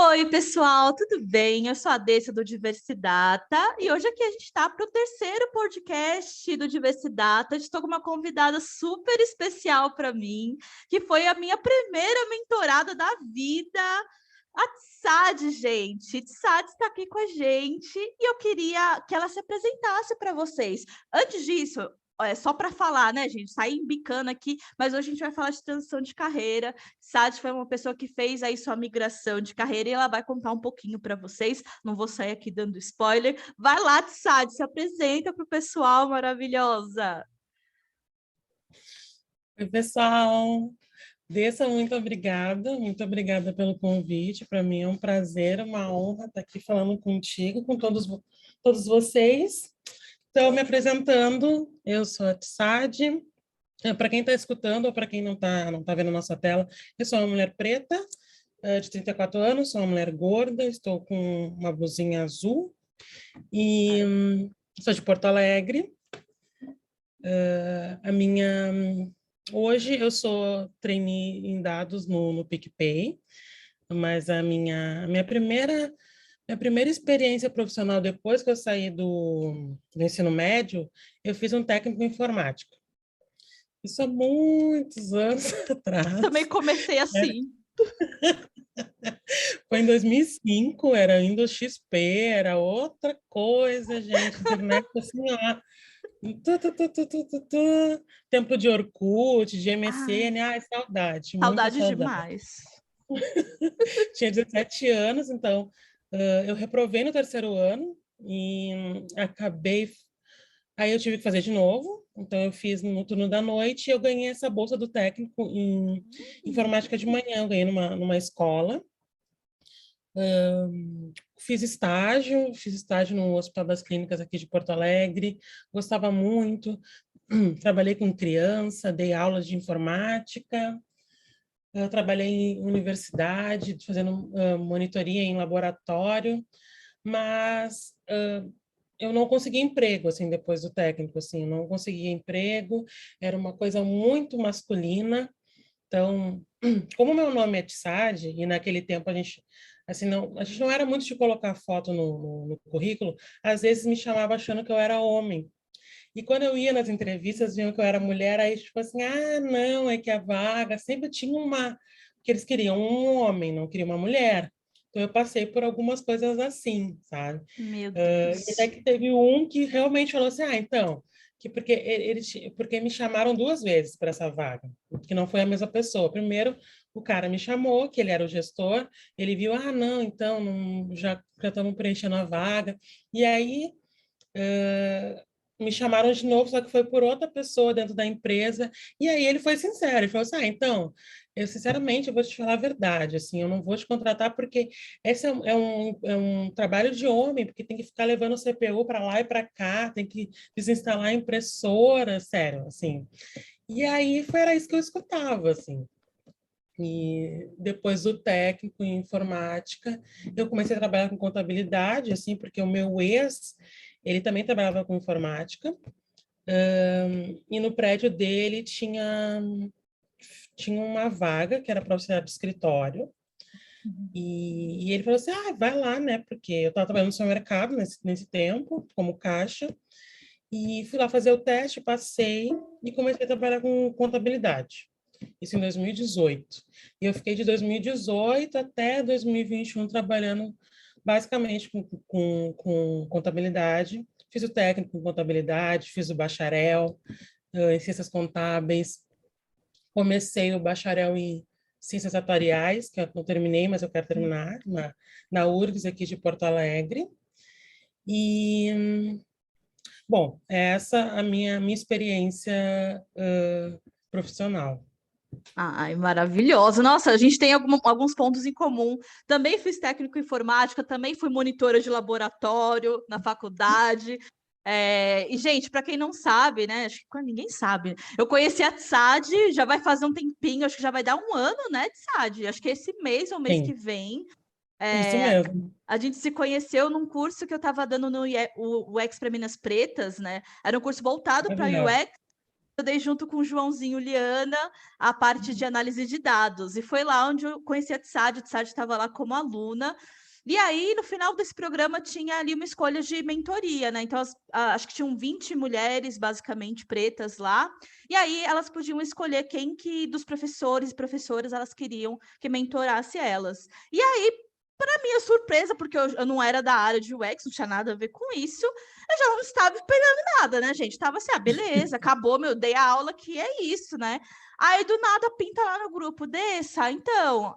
Oi, pessoal, tudo bem? Eu sou a Dessa do Diversidata e hoje aqui a gente está para o terceiro podcast do Diversidata. Estou com uma convidada super especial para mim, que foi a minha primeira mentorada da vida, a Tsad, gente. Tsad está aqui com a gente e eu queria que ela se apresentasse para vocês. Antes disso, só para falar, né, gente? Sair embicando aqui, mas hoje a gente vai falar de transição de carreira. Sade foi uma pessoa que fez aí sua migração de carreira e ela vai contar um pouquinho para vocês. Não vou sair aqui dando spoiler. Vai lá, Sade, se apresenta para o pessoal, maravilhosa. Oi, pessoal. Dessa, muito obrigada pelo convite. Para mim é um prazer, uma honra estar aqui falando contigo, com todos vocês. Então, me apresentando, eu sou a Tsad. Para quem está escutando ou para quem não tá vendo a nossa tela, eu sou uma mulher preta, de 34 anos, sou uma mulher gorda, estou com uma blusinha azul e sou de Porto Alegre. Hoje eu sou trainee em dados no PicPay, mas a minha primeira experiência profissional depois que eu saí do ensino médio, eu fiz um técnico em informática. Isso há muitos anos atrás. Também comecei assim. Foi em 2005, era Windows XP, era outra coisa, gente. Internet assim, ó. Tempo de Orkut, de MSN, ai, saudade, muita Saudade saudade. demais. Tinha 17 anos, então eu reprovei no terceiro ano e acabei. Aí eu tive que fazer de novo, então eu fiz no turno da noite e eu ganhei essa bolsa do técnico em informática de manhã, eu ganhei numa escola. Fiz estágio no Hospital das Clínicas aqui de Porto Alegre, gostava muito, trabalhei com criança, dei aulas de informática, trabalhei em universidade, fazendo monitoria em laboratório, mas eu não consegui emprego, assim, depois do técnico, assim, não consegui emprego, era uma coisa muito masculina, então, como meu nome é Tsad, e naquele tempo a gente, assim, a gente não era muito de colocar foto no currículo, às vezes me chamava achando que eu era homem. E quando eu ia nas entrevistas, viam que eu era mulher, aí tipo assim, ah, não, é que a vaga sempre tinha que eles queriam um homem, não queriam uma mulher. Então eu passei por algumas coisas assim, sabe? Meu E até Deus. que teve um que realmente falou assim, ah, então, porque me chamaram duas vezes para essa vaga, que não foi a mesma pessoa. Primeiro, o cara me chamou, que ele era o gestor, ele viu, ah, não, então, já estamos preenchendo a vaga. E aí, me chamaram de novo, só que foi por outra pessoa dentro da empresa. E aí ele foi sincero, ele falou assim, ah, então, eu sinceramente eu vou te falar a verdade, assim, eu não vou te contratar porque esse é um trabalho de homem, porque tem que ficar levando o CPU para lá e para cá, tem que desinstalar a impressora, sério, assim. E aí era isso que eu escutava, assim. E depois do técnico em informática, eu comecei a trabalhar com contabilidade, assim, porque o meu ex, ele também trabalhava com informática, e no prédio dele tinha uma vaga que era para auxiliar de escritório, e ele falou assim, ah, vai lá, né, porque eu estava trabalhando no supermercado nesse tempo, como caixa, e fui lá fazer o teste, passei, e comecei a trabalhar com contabilidade. Isso em 2018. E eu fiquei de 2018 até 2021 trabalhando basicamente com contabilidade. Fiz o técnico em contabilidade, fiz o bacharel em ciências contábeis. Comecei o bacharel em ciências atuariais, que eu não terminei, mas eu quero terminar, na URGS aqui de Porto Alegre. E, bom, essa é a minha experiência profissional. Ai, maravilhoso. Nossa, a gente tem alguns pontos em comum. Também fiz técnico em informática, também fui monitora de laboratório na faculdade. E, gente, para quem não sabe, né? Acho que ninguém sabe. Eu conheci a Tsad, já vai fazer um tempinho, acho que já vai dar um ano, né, Tsad? Acho que esse mês ou mês que Sim, vem. isso É, mesmo. a gente se conheceu num curso que eu estava dando no UX para Minas Pretas, né? Era um curso voltado para Maravilhoso. UX. eu dei junto com o Joãozinho Liana a parte de análise de dados. E foi lá onde eu conheci a Tsad estava lá como aluna. E aí, no final desse programa, tinha ali uma escolha de mentoria, né? Então, acho que tinham 20 mulheres, basicamente, pretas lá. E aí, elas podiam escolher quem que dos professores e professoras elas queriam que mentorasse elas. E aí, para minha surpresa, porque eu não era da área de UX, não tinha nada a ver com isso, eu já não estava esperando nada, né, gente? Tava assim, beleza, acabou, dei a aula que é isso, né? Aí, do nada, pinta lá no grupo, Dessa, então,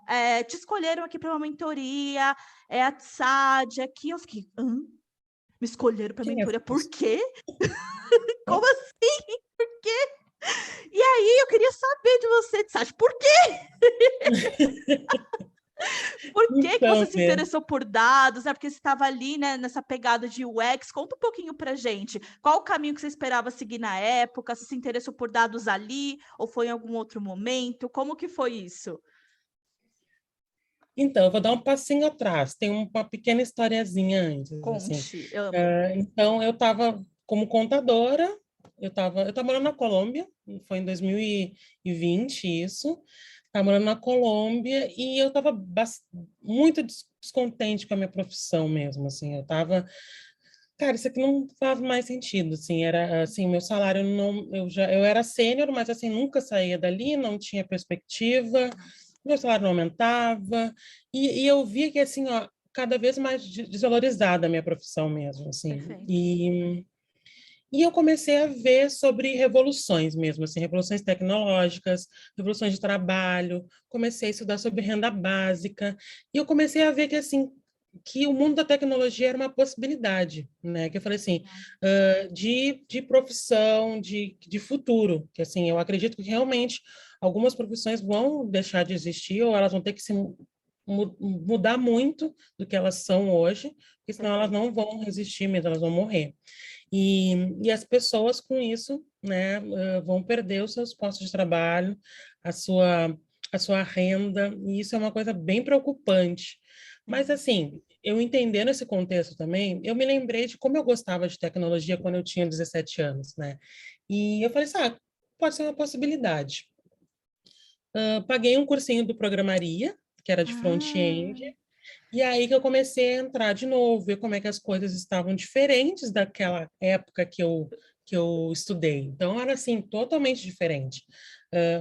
te escolheram aqui para uma mentoria, é a TSAD aqui. Eu fiquei, hã? Me escolheram para mentoria, por quê? Como assim? Por quê? E aí, eu queria saber de você, TSAD, por quê? Por que que Então, você se interessou por dados? É porque você estava ali, né, nessa pegada de UX. Conta um pouquinho para gente. Qual o caminho que você esperava seguir na época? Você se interessou por dados ali ou foi em algum outro momento? Como que foi isso? então, eu vou dar um passinho atrás. Tem uma pequena historiazinha antes, assim. Conte, amo. Então, eu estava como contadora, eu estava morando na Colômbia, foi em 2020 isso. Estava morando na Colômbia e eu estava muito descontente com a minha profissão mesmo, assim. Eu estava, cara, isso aqui não faz mais sentido, assim. Era assim, meu salário não, eu era sênior, mas assim nunca saía dali, não tinha perspectiva, meu salário não aumentava e eu via que assim, ó, cada vez mais desvalorizada a minha profissão mesmo, assim. Perfeito. E eu comecei a ver sobre revoluções mesmo, assim, revoluções tecnológicas, revoluções de trabalho, comecei a estudar sobre renda básica, e eu comecei a ver que, assim, que o mundo da tecnologia era uma possibilidade, né? Que eu falei assim, de profissão, de futuro, que assim, eu acredito que realmente algumas profissões vão deixar de existir ou elas vão ter que se mudar muito do que elas são hoje, porque senão elas Perfeito. não vão resistir mesmo, elas vão morrer. E as pessoas com isso, né, vão perder os seus postos de trabalho, a sua, a sua renda, e isso é uma coisa bem preocupante. Mas, Sim. assim, eu entendendo esse contexto também, eu me lembrei de como eu gostava de tecnologia quando eu tinha 17 anos, né? E eu falei assim, pode ser uma possibilidade. Paguei um cursinho do Programaria, que era de front-end, Ah, e aí que eu comecei a entrar de novo, ver como é que as coisas estavam diferentes daquela época que eu estudei. Então, era assim, totalmente diferente.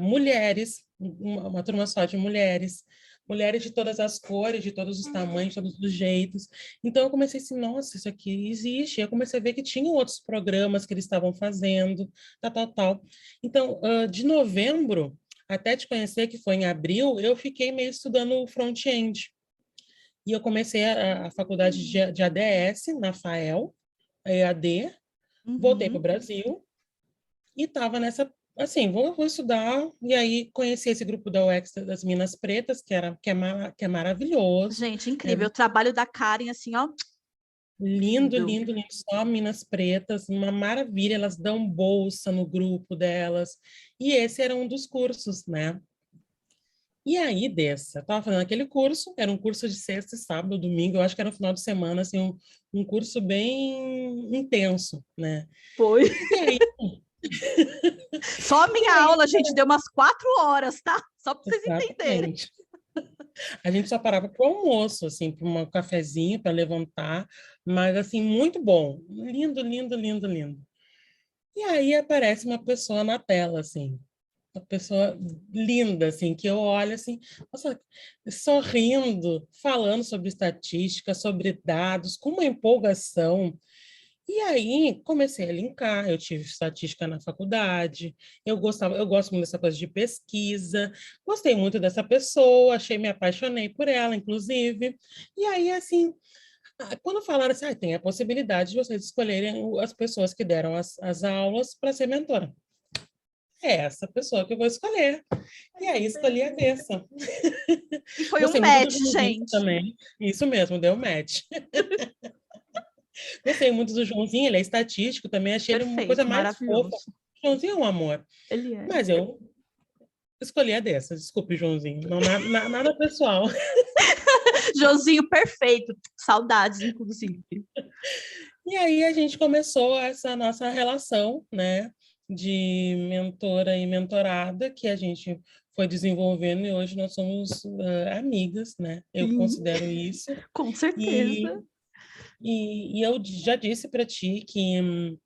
Mulheres, uma turma só de mulheres, mulheres de todas as cores, de todos os tamanhos, todos os jeitos. Então, eu comecei assim, nossa, isso aqui existe. Eu comecei a ver que tinham outros programas que eles estavam fazendo, tal, tal, tal. Então, de novembro até te conhecer, que foi em abril, eu fiquei meio estudando front-end. E eu comecei a faculdade de ADS na FAEL, a EAD, voltei para o uhum. Brasil e estava nessa, assim, vou estudar. E aí conheci esse grupo da UX das Minas Pretas, que é maravilhoso, Gente, é incrível. O trabalho da Karen, assim, ó, lindo, lindo. lindo, lindo, só Minas Pretas, uma maravilha. Elas dão bolsa no grupo delas. E esse era um dos cursos, né? E aí, dessa, eu estava fazendo aquele curso, era um curso de sexta, sábado, domingo, eu acho que era no final de semana, assim, um curso bem intenso, né? Foi. E aí, Só a e minha aí, aula, gente, deu umas 4 horas, tá? Só para vocês entenderem. exatamente. A gente só parava para o almoço, assim, para um cafezinho, para levantar, mas, assim, muito bom. Lindo, lindo, lindo, lindo. E aí aparece uma pessoa na tela, assim, uma pessoa linda, assim, que eu olho assim, nossa, sorrindo, falando sobre estatística, sobre dados, com uma empolgação. E aí comecei a linkar, eu tive estatística na faculdade, eu gosto muito dessa coisa de pesquisa, gostei muito dessa pessoa, me apaixonei por ela, inclusive. E aí, assim, quando falaram assim, tem a possibilidade de vocês escolherem as pessoas que deram as aulas para ser mentora. É essa pessoa que eu vou escolher. E aí escolhi a Dessa. E foi um Gostei muito do match, Joãozinho gente. também. Isso mesmo, deu match. Gostei muito do Joãozinho, ele é estatístico também, achei ele uma coisa Perfeito, mais fofa. maravilhoso. O Joãozinho é um amor. Ele é. Mas eu escolhi a Dessa, desculpe, Joãozinho. Não, nada pessoal. Joãozinho perfeito. Saudades, inclusive. E aí a gente começou essa nossa relação, né? de mentora e mentorada que a gente foi desenvolvendo e hoje nós somos amigas, né? Eu Sim, considero isso. com E, certeza. e eu já disse para ti que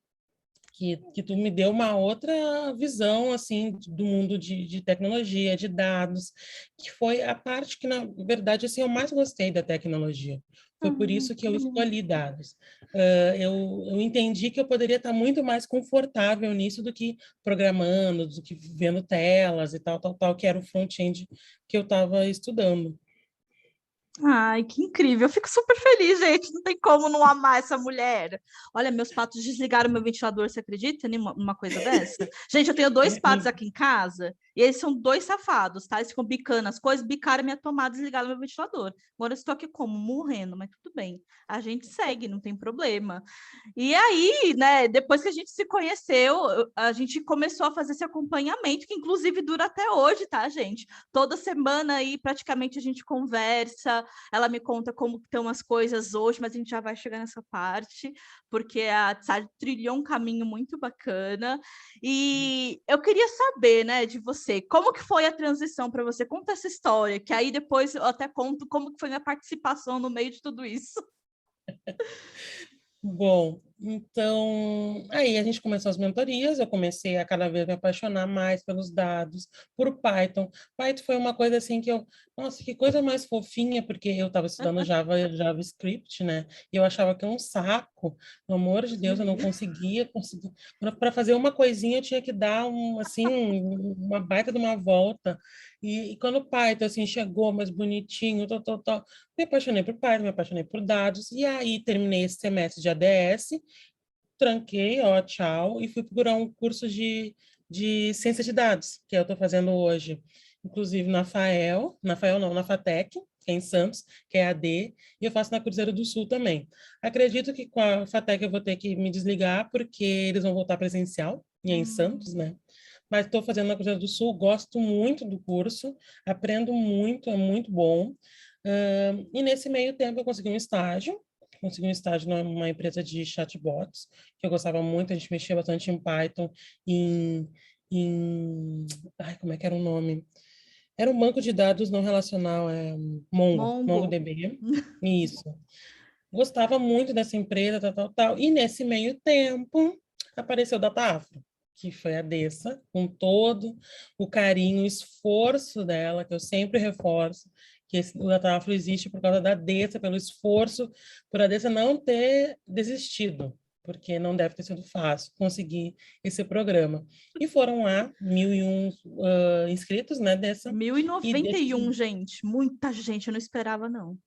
tu me deu uma outra visão assim do mundo de tecnologia, de dados, que foi a parte que na verdade assim eu mais gostei da tecnologia. Foi por isso que Que eu bom. escolhi dados. Eu entendi que eu poderia estar muito mais confortável nisso do que programando, do que vendo telas e tal, tal, tal, que era o front-end que eu estava estudando. Ai, que incrível. Eu fico super feliz, gente. Não tem como não amar essa mulher. Olha, meus patos desligaram meu ventilador, você acredita numa coisa dessa? Gente, eu tenho dois patos aqui em casa e eles são dois safados, tá? Eles ficam bicando as coisas, bicaram minha tomada, desligaram meu ventilador. Agora eu estou aqui como? Morrendo, mas tudo bem. A gente segue, não tem problema. E aí, né, depois que a gente se conheceu, a gente começou a fazer esse acompanhamento, que inclusive dura até hoje, tá, gente? Toda semana aí, praticamente, a gente conversa, ela me conta como estão as coisas hoje, mas a gente já vai chegar nessa parte, porque a Tsar trilhou um caminho muito bacana. E eu queria saber, né, de você, como que foi a transição para você? Conta essa história, que aí depois eu até conto como que foi minha participação no meio de tudo isso. Bom, então aí a gente começou as mentorias, eu comecei a cada vez me apaixonar mais pelos dados, por Python. Python foi uma coisa assim que eu, nossa, que coisa mais fofinha, porque eu estava estudando JavaScript, né? E eu achava que é um saco, pelo amor de Deus me Deus, eu não livre. conseguia. Para fazer uma coisinha eu tinha que dar uma baita de uma volta. E quando o Python assim chegou mais bonitinho, me apaixonei por Python, me apaixonei por dados, e aí terminei esse semestre de ADS, tranquei, ó, tchau, e fui procurar um curso de ciência de dados, que eu estou fazendo hoje, inclusive na FAEL não, na FATEC, que é em Santos, que é AD, e eu faço na Cruzeiro do Sul também. Acredito que com a FATEC eu vou ter que me desligar, porque eles vão voltar presencial, e é em Santos, Hum. né? Mas estou fazendo na Cruzeiro do Sul, gosto muito do curso, aprendo muito, é muito bom. E nesse meio tempo eu consegui um estágio numa empresa de chatbots, que eu gostava muito, a gente mexia bastante em Python, em, ai, como é que era o nome? Era um banco de dados não relacional, Mongo. MongoDB, isso. Gostava muito dessa empresa, tal, tal, tal. E nesse meio tempo apareceu o Data Afro, que foi a Dessa, com todo o carinho, o esforço dela, que eu sempre reforço, que o Data Afro existe por causa da Dessa, pelo esforço, por a Dessa não ter desistido, porque não deve ter sido fácil conseguir esse programa. E foram lá 1.001 inscritos, né, Dessa, Mil e e noventa desses e um, gente. Muita gente, eu não esperava, não.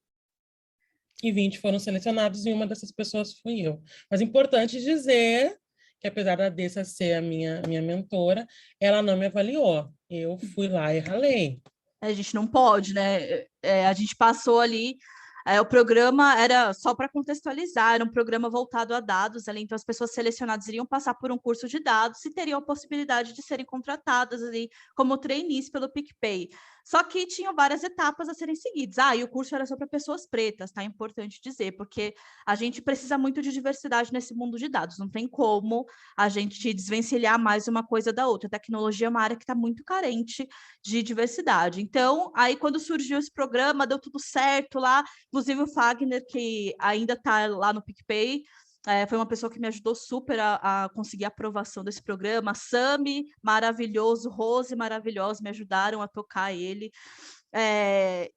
e 20 foram selecionados e uma dessas pessoas fui eu. Mas importante dizer que apesar da Dessa ser a minha mentora, ela não me avaliou. Eu fui lá e ralei. A gente não pode, né? A gente passou ali. O programa era só para contextualizar, era um programa voltado a dados ali, então as pessoas selecionadas iriam passar por um curso de dados e teriam a possibilidade de serem contratadas ali como trainees pelo PicPay. Só que tinham várias etapas a serem seguidas. E o curso era só para pessoas pretas, tá? Importante dizer, porque a gente precisa muito de diversidade nesse mundo de dados. Não tem como a gente desvencilhar mais uma coisa da outra. A tecnologia é uma área que está muito carente de diversidade. Então, aí quando surgiu esse programa, deu tudo certo lá, inclusive o Fagner, que ainda está lá no PicPay, foi uma pessoa que me ajudou super a conseguir a aprovação desse programa. Sami, maravilhoso, Rose, maravilhosa, me ajudaram a tocar ele.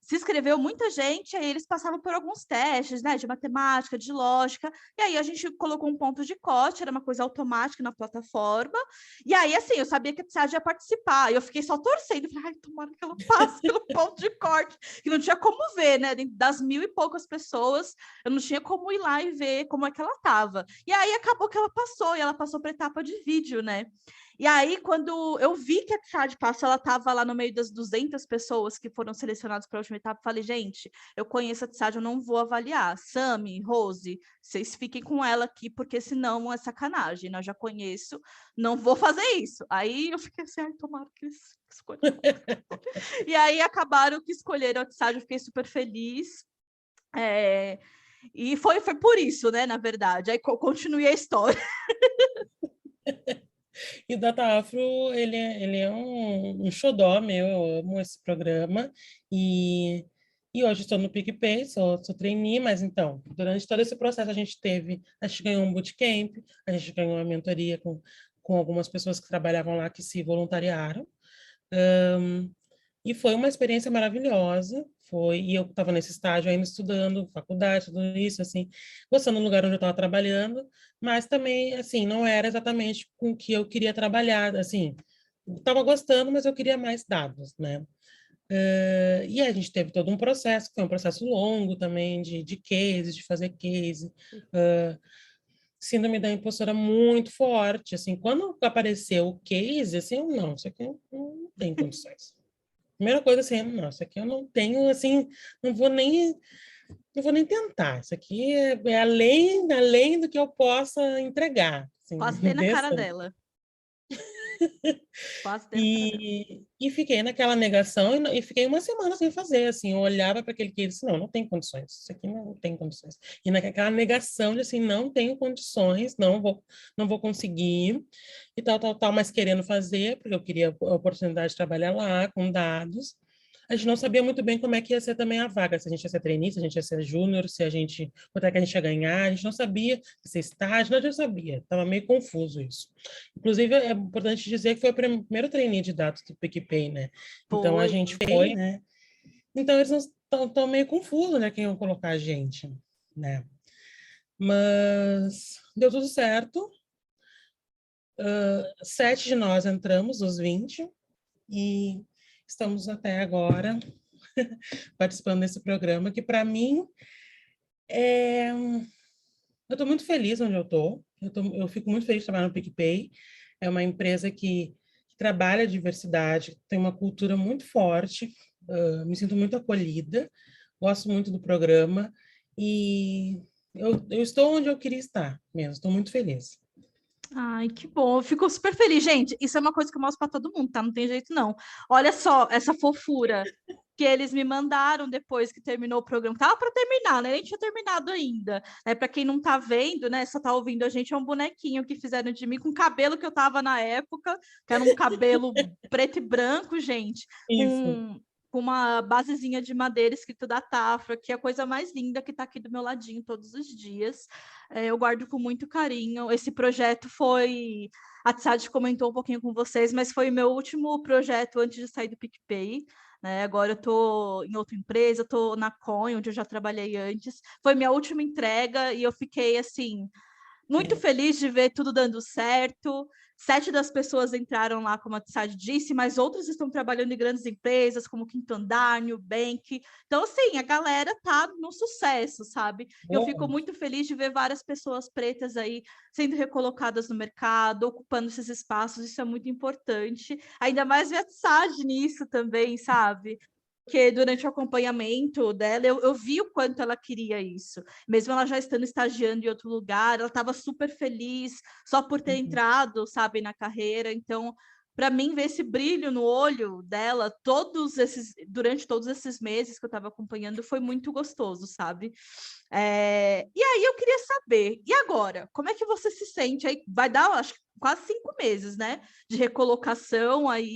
Se inscreveu muita gente, aí eles passavam por alguns testes, né, de matemática, de lógica, e aí a gente colocou um ponto de corte, era uma coisa automática na plataforma, e aí, assim, eu sabia que a Tsad ia participar, e eu fiquei só torcendo, falei, ai, tomara que ela passe pelo ponto de corte, que não tinha como ver, né, das 1.000 e poucas pessoas, eu não tinha como ir lá e ver como é que ela estava. E aí acabou que ela passou, e ela passou para a etapa de vídeo, né, e aí, quando eu vi que a Tsad passou, ela estava lá no meio das 200 pessoas que foram selecionadas para a última etapa. Falei, gente, eu conheço a Tsad, eu não vou avaliar. Sami, Rose, vocês fiquem com ela aqui, porque senão é sacanagem. Né? Eu já conheço, não vou fazer isso. Aí eu fiquei assim, ai, tomara que eles escolham. E aí acabaram que escolheram a Tsad, eu fiquei super feliz. E foi por isso, né, na verdade. Aí continuei a história. E o Data Afro, ele é um xodó meu, eu amo esse programa. E hoje estou no PicPay, sou trainee, mas então, durante todo esse processo a gente ganhou um bootcamp, a gente ganhou uma mentoria com algumas pessoas que trabalhavam lá, que se voluntariaram. E foi uma experiência maravilhosa. E eu estava nesse estágio ainda estudando, faculdade, tudo isso, assim, gostando do lugar onde eu estava trabalhando, mas também, assim, não era exatamente com o que eu queria trabalhar, assim, estava gostando, mas eu queria mais dados, né? E a gente teve todo um processo, que foi um processo longo também, de case, de fazer case, uh, síndrome da impostora muito forte, assim, quando apareceu o case, assim, não, isso aqui não tem condições. Primeira coisa assim, não, isso aqui eu não tenho, assim, não vou nem, não vou nem tentar. Isso aqui é além do que eu possa entregar. Assim, Quase dei na cara desse, dela. Quase dei na cara dela. e fiquei naquela negação e fiquei uma semana sem fazer, assim, eu olhava para aquele que disse, não tem condições, isso aqui não tem condições. E naquela negação de assim, não tenho condições, não vou conseguir, e tal, mas querendo fazer, porque eu queria a oportunidade de trabalhar lá com dados. A gente não sabia muito bem como é que ia ser também a vaga, se a gente ia ser trainee, se a gente ia ser júnior, quanto é que a gente ia ganhar, a gente não sabia se ia estágio, não sabia, estava meio confuso isso. Inclusive, é importante dizer que foi o primeiro trainee de dados do PicPay, né? Então, a Foi. gente foi, né? Então, eles estão meio confusos, né? Quem ia colocar a gente, né? Mas deu tudo certo. 7 de nós entramos, os 20, e estamos até agora participando desse programa, que para mim é... Eu estou muito feliz onde eu estou. Eu fico muito feliz de trabalhar no PicPay. É uma empresa que trabalha a diversidade, tem uma cultura muito forte. Me sinto muito acolhida, gosto muito do programa e eu estou onde eu queria estar mesmo. Estou muito feliz. Ai, que bom. Eu fico super feliz. Gente, isso é uma coisa que eu mostro para todo mundo, tá? Não tem jeito, não. Olha só essa fofura que eles me mandaram depois que terminou o programa. Tava para terminar, né? Nem tinha terminado ainda. Né? Para quem não tá vendo, né? Só tá ouvindo a gente, é um bonequinho que fizeram de mim com o cabelo que eu tava na época, que era um cabelo preto e branco, gente, Isso. com uma basezinha de madeira escrito da Tafra, que é a coisa mais linda que tá aqui do meu ladinho todos os dias. Eu guardo com muito carinho. Esse projeto foi. A Tsad comentou um pouquinho com vocês, mas foi o meu último projeto antes de sair do PicPay. Né? Agora eu estou em outra empresa, estou na Coin, onde eu já trabalhei antes. Foi minha última entrega e eu fiquei assim muito feliz de ver tudo dando certo. 7 das pessoas entraram lá, como a Tsad disse, mas outras estão trabalhando em grandes empresas, como Quinto Andar, Nubank. Então, assim, a galera tá no sucesso, sabe? Eu fico Bom, muito feliz de ver várias pessoas pretas aí sendo recolocadas no mercado, ocupando esses espaços, isso é muito importante. Ainda mais ver a Tsad nisso também, sabe? Porque durante o acompanhamento dela, eu vi o quanto ela queria isso. Mesmo ela já estando estagiando em outro lugar, ela estava super feliz só por ter entrado, sabe, na carreira. Então, para mim, ver esse brilho no olho dela durante todos esses meses que eu estava acompanhando foi muito gostoso, sabe? E aí eu queria saber, e agora? Como é que você se sente? Aí vai dar, acho que quase 5 meses, né? De recolocação aí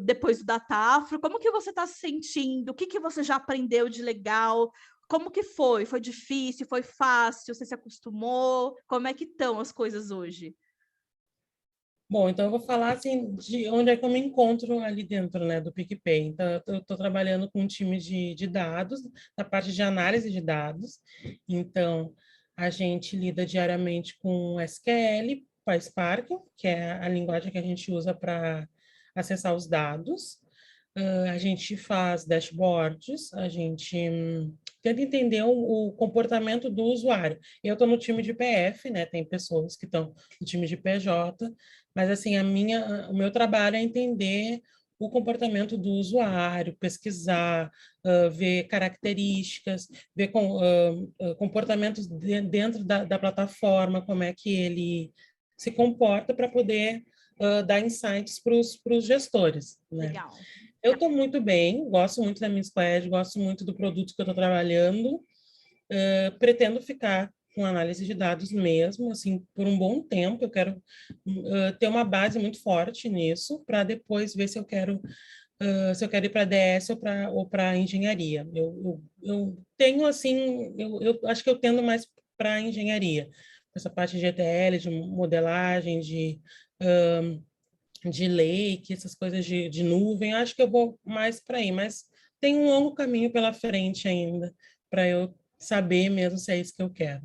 depois do Datafro, como que você está se sentindo? O que que você já aprendeu de legal? Como que foi? Foi difícil? Foi fácil? Você se acostumou? Como é que estão as coisas hoje? bom, então eu vou falar assim de onde é que eu me encontro ali dentro, né, do PicPay. Então, eu estou trabalhando com um time de dados, na parte de análise de dados. Então, a gente lida diariamente com SQL, PySpark, que é a linguagem que a gente usa para acessar os dados. A gente faz dashboards, a gente tenta entender o comportamento do usuário. Eu estou no time de PF, né? Tem pessoas que estão no time de PJ, mas assim o meu trabalho é entender o comportamento do usuário, pesquisar, ver características, ver comportamentos dentro da plataforma, como é que ele se comporta para poder dar insights para os gestores, né? Legal. Eu estou muito bem, gosto muito da minha squad, gosto muito do produto que eu estou trabalhando, pretendo ficar com análise de dados mesmo, assim, por um bom tempo. Eu quero ter uma base muito forte nisso, para depois ver se eu quero ir para DS ou para engenharia. Eu tenho, assim, eu acho que eu tendo mais para engenharia, essa parte de ETL, de modelagem, de lake, essas coisas de nuvem, acho que eu vou mais para aí, mas tem um longo caminho pela frente ainda, para eu saber mesmo se é isso que eu quero.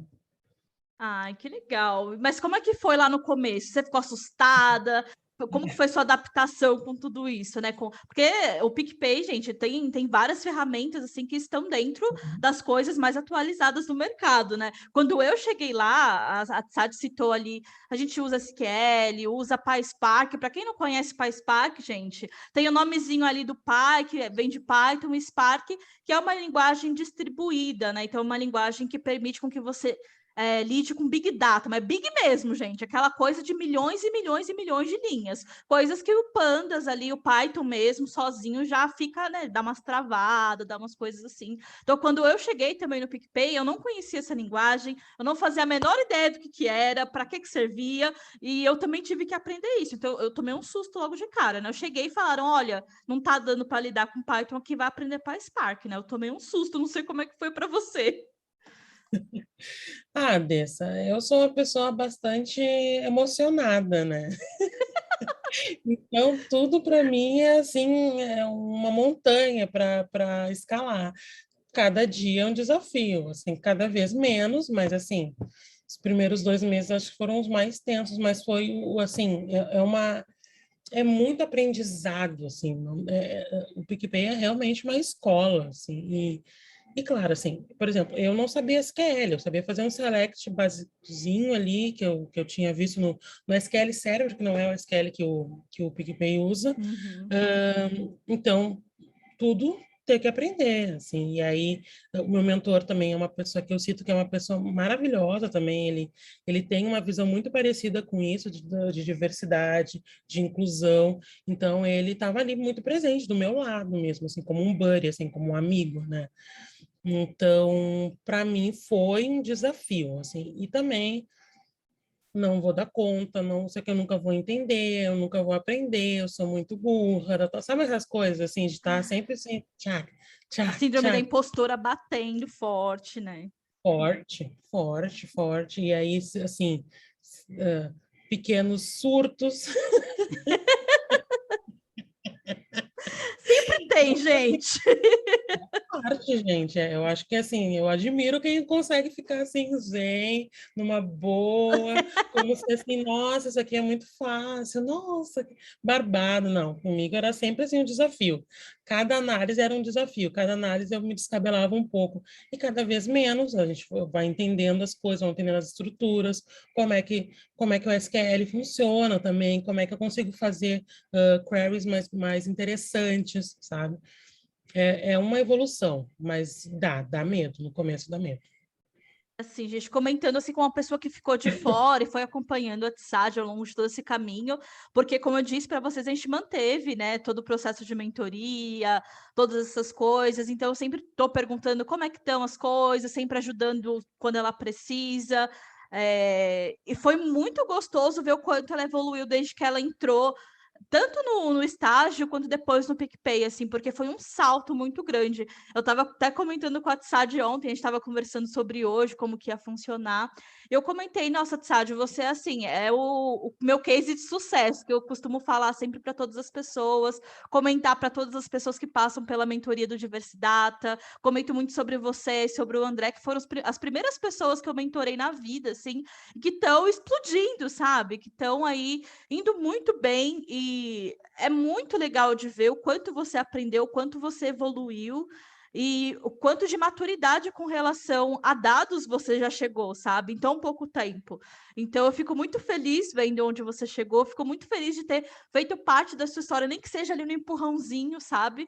Ai, que legal. Mas como é que foi lá no começo? Você ficou assustada? Como que foi sua adaptação com tudo isso, né? Porque o PicPay, gente, tem várias ferramentas assim que estão dentro das coisas mais atualizadas do mercado, né? Quando eu cheguei lá, a Sade citou ali, a gente usa SQL, usa PySpark. Para quem não conhece PySpark, gente, tem o nomezinho ali do Py, que vem de Python, e Spark, que é uma linguagem distribuída, né? Então, é uma linguagem que permite com que você lide com Big Data, mas Big mesmo, gente, aquela coisa de milhões e milhões e milhões de linhas, coisas que o Pandas ali, o Python mesmo, sozinho, já fica, né, dá umas travadas, dá umas coisas assim. Então, quando eu cheguei também no PicPay, eu não conhecia essa linguagem, eu não fazia a menor ideia do que era, para que servia, e eu também tive que aprender isso. Então, eu tomei um susto logo de cara, né? Eu cheguei e falaram, olha, não tá dando para lidar com Python aqui, vai aprender PySpark, né? Eu tomei um susto, não sei como é que foi para você. Ah, Dessa, eu sou uma pessoa bastante emocionada, né? Então, tudo para mim é assim, é uma montanha para escalar. Cada dia é um desafio, assim, cada vez menos, mas assim, os primeiros 2 meses acho que foram os mais tensos, mas foi assim, é muito aprendizado, assim, o PicPay é realmente uma escola, assim, e claro, assim, por exemplo, eu não sabia SQL, eu sabia fazer um select basicozinho ali, que eu tinha visto no SQL Server, que não é o SQL que o PicPay usa. Uhum. Então, tudo ter que aprender, assim, e aí o meu mentor também é uma pessoa que eu cito que é uma pessoa maravilhosa também, ele tem uma visão muito parecida com isso, de diversidade, de inclusão, então ele estava ali muito presente do meu lado mesmo, assim, como um buddy, assim, como um amigo, né? Então, para mim foi um desafio, assim, e também não vou dar conta, não sei que eu nunca vou entender, eu nunca vou aprender, eu sou muito burra, sabe essas coisas assim, de estar sempre assim, tchac, A tchac, síndrome da tchac, impostora batendo forte, né? forte, forte, forte, e aí, assim, uh, pequenos surtos. Sempre tem, gente. Arte, gente, eu acho que assim, eu admiro quem consegue ficar assim, zen, numa boa, como se assim, nossa, isso aqui é muito fácil, nossa, que barbado. Não, comigo era sempre assim um desafio. Cada análise era um desafio, cada análise eu me descabelava um pouco, e cada vez menos a gente vai entendendo as coisas, vai entendendo as estruturas, como é que o SQL funciona também, como é que eu consigo fazer queries mais interessantes, sabe? É uma evolução, mas dá medo, no começo dá medo. Assim, gente, comentando assim com uma pessoa que ficou de fora e foi acompanhando a TSAD ao longo de todo esse caminho, porque, como eu disse para vocês, a gente manteve, né, todo o processo de mentoria, todas essas coisas, então eu sempre estou perguntando como é que estão as coisas, sempre ajudando quando ela precisa, e foi muito gostoso ver o quanto ela evoluiu desde que ela entrou tanto no estágio quanto depois no PicPay, assim, porque foi um salto muito grande. Eu estava até comentando com a Tsad ontem, a gente estava conversando sobre hoje, como que ia funcionar. Eu comentei, nossa, Tsad, você, assim, é o meu case de sucesso, que eu costumo falar sempre para todas as pessoas, comentar para todas as pessoas que passam pela mentoria do Diversidata, comento muito sobre você, sobre o André, que foram as primeiras pessoas que eu mentorei na vida, assim, que estão explodindo, sabe? Que estão aí indo muito bem e é muito legal de ver o quanto você aprendeu, o quanto você evoluiu e o quanto de maturidade com relação a dados você já chegou, sabe? Em tão pouco tempo. Então eu fico muito feliz vendo onde você chegou, fico muito feliz de ter feito parte da sua história, nem que seja ali no empurrãozinho, sabe?